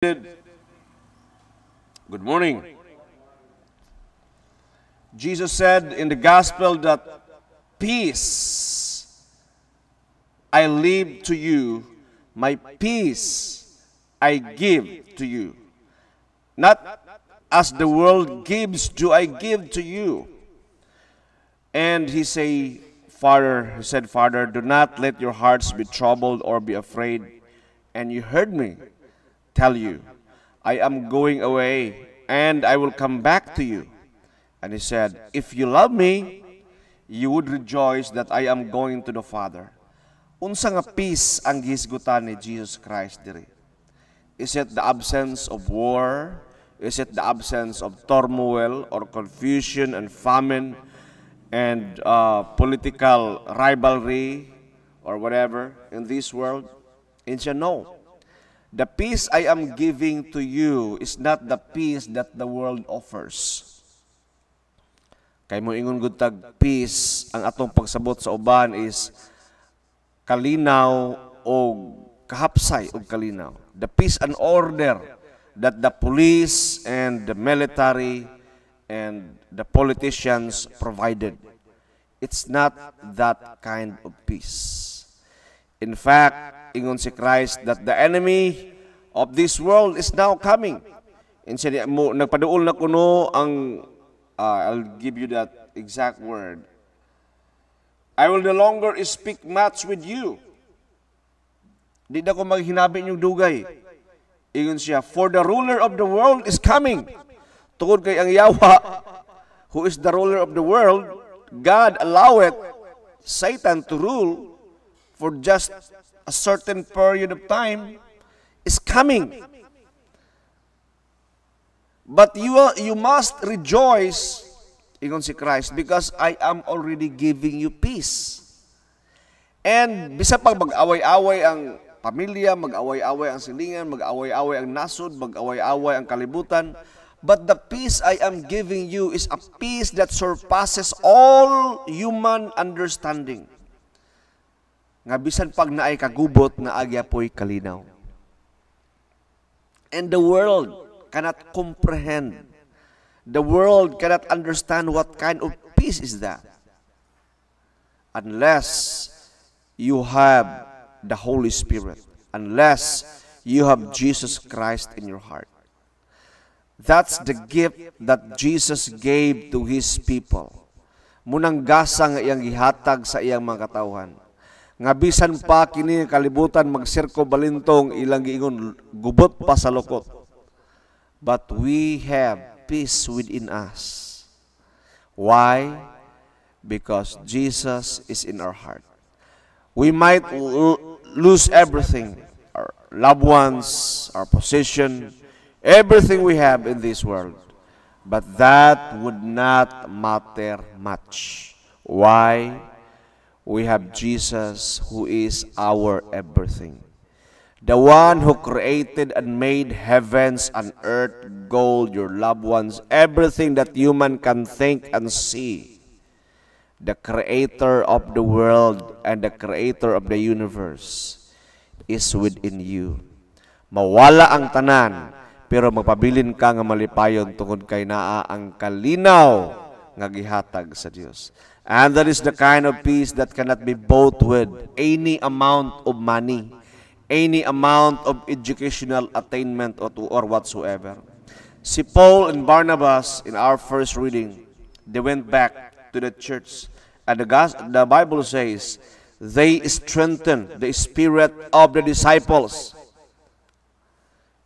Good morning. Jesus said in the gospel that peace I leave to you, my peace I give to you. Not as the world gives do I give to you. And he said, Father, do not let your hearts be troubled or be afraid. And you heard me tell you, I am going away, and I will come back to you. And he said, if you love me, you would rejoice that I am going to the Father. Unsa nga peace ang gihisgutan ni Jesus Christ diri? Is it the absence of war? Is it the absence of turmoil or confusion and famine and political rivalry or whatever in this world? And siya, no. The peace I am giving to you is not the peace that the world offers. Kay mo ingon gud tag peace, ang atong pagsabot sa uban is kalinaw o kahapsay og kalinaw. The peace and order that the police and the military and the politicians provided. It's not that kind of peace. In fact, ingon si Christ that the enemy of this world is now coming. And siya mo nagpaduol na kuno ang I'll give you that exact word. I will no longer speak much with you. Di na ko maghinabi yung dugay. Ingon siya, for the ruler of the world is coming. Tungod kay ang Yawa, who is the ruler of the world, God allowed Satan to rule for just a certain period of time, is coming. But you must rejoice, ingon si Christ, because I am already giving you peace. And bisa pag mag-away-away ang pamilya, mag-away-away ang silingan, mag-away-away ang nasod, mag-away-away ang kalibutan, but the peace I am giving you is a peace that surpasses all human understanding. Nga bisan pag naay kagubot na agya po'y kalinaw. And the world cannot comprehend. The world cannot understand what kind of peace is that. Unless you have the Holy Spirit. Unless you have Jesus Christ in your heart. That's the gift that Jesus gave to His people. Munang gasa nga iyang gihatag sa iyang mga katawhan. Nga bisan pa kini kalibutan magsirko balintong ilang giingon gubot pa sa lukot. But we have peace within us. Why? Because Jesus is in our heart. We might lose everything, our loved ones, our position, everything we have in this world. But that would not matter much. Why? We have Jesus who is our everything. The one who created and made heavens and earth, gold, your loved ones, everything that human can think and see. The creator of the world and the creator of the universe is within you. Mawala ang tanan, pero magpabilin ka nga malipayon tungod kay naa ang kalinaw nga gihatag sa Dios. And that is the kind of peace that cannot be bought with any amount of money, any amount of educational attainment or whatsoever. Si Paul and Barnabas, in our first reading, they went back to the church. And the Bible says, they strengthened the spirit of the disciples.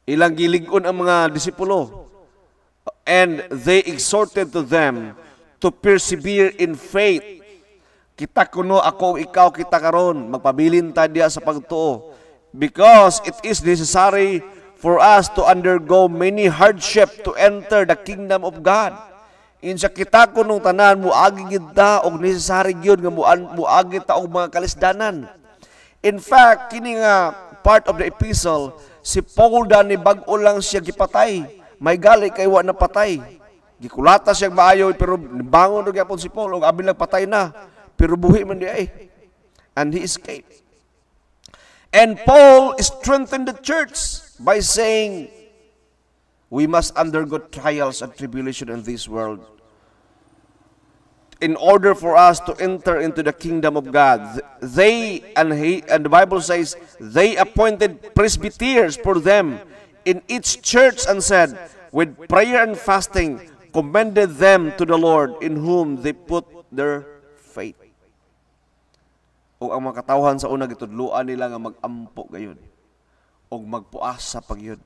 Ilang gilig-on ang mga disipulo. And they exhorted to them to persevere in faith. Kita kuno ako ikaw kita karon magpabilin ta diya sa pagtuo because it is necessary for us to undergo many hardship to enter the kingdom of God. Insa kita kuno tanan muagi gid ta og necessary gyud nga muagi ta og mga kalisdanan. In fact, kini nga part of the epistle, si Paul ni bag-o lang siya gipatay. May gali kay wa na patay. Gikulata siya maayo pero bangon og gyapon si Paul og abi lang patay na pero buhi man di ay. And he escaped. And Paul strengthened the church by saying, We must undergo trials and tribulation in this world in order for us to enter into the kingdom of God. And the Bible says, they appointed presbyters for them in each church and said, with prayer and fasting, commended them to the Lord in whom they put their faith. O ang mga katawhan sa una gitudluan nila nga mag-ampo gayon o magpuasa pagyud.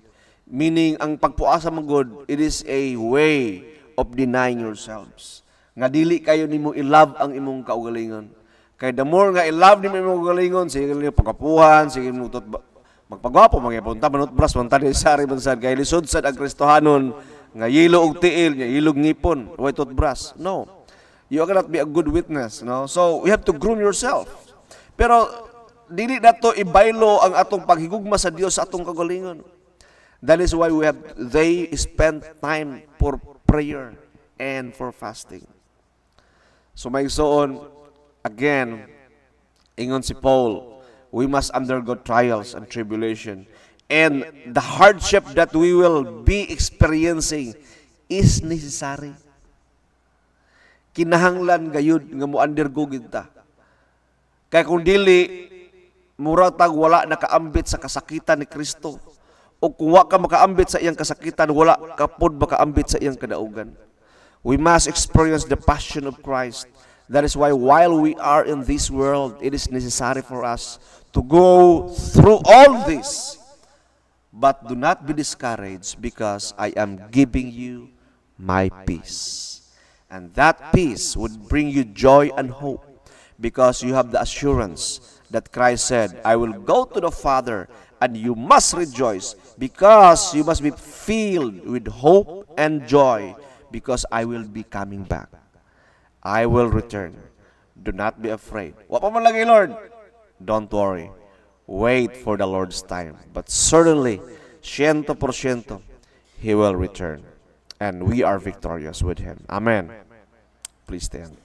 Meaning, ang pagpuasa magod, it is a way of denying yourselves. Nga dili kayo nimo i-love ang imong kaugalingon. Kay the more nga i-love nimo imong kaugalingon, sige nimo pagkapuhan, sige nimo magpagwapo, magyapunta, manutbras, mantadi sari bansad, kay lisod sad ang Kristohanon, nga yilo og tiil, nga yilog ngipon, way toothbrush. No. You cannot be a good witness, no? So, you have to groom yourself. Pero, dili nato ibaylo ang atong paghigugma sa Dios sa atong kaugalingon. That is why they spend time for prayer and for fasting. So may soon, again, ingon si Paul, we must undergo trials and tribulation. And the hardship that we will be experiencing is necessary. Kinahanglan gayud nga mo-undergo kita. Kaya kung dili, muratag wala nakaambit sa kasakitan ni Kristo. O kung wala ka makaambit sa iyang kasakitan, wala ka pod makaambit sa iyang kadaugan. We must experience the passion of Christ. That is why while we are in this world, it is necessary for us to go through all this. But do not be discouraged because I am giving you my peace. And that peace would bring you joy and hope because you have the assurance that Christ said, I will go to the Father and you must rejoice because you must be filled with hope and joy because I will be coming back. I will return. Do not be afraid. Wa pa man lagi, Lord. Don't worry. Wait for the Lord's time. But certainly, 100%, He will return. And we are victorious with Him. Amen. Please stand.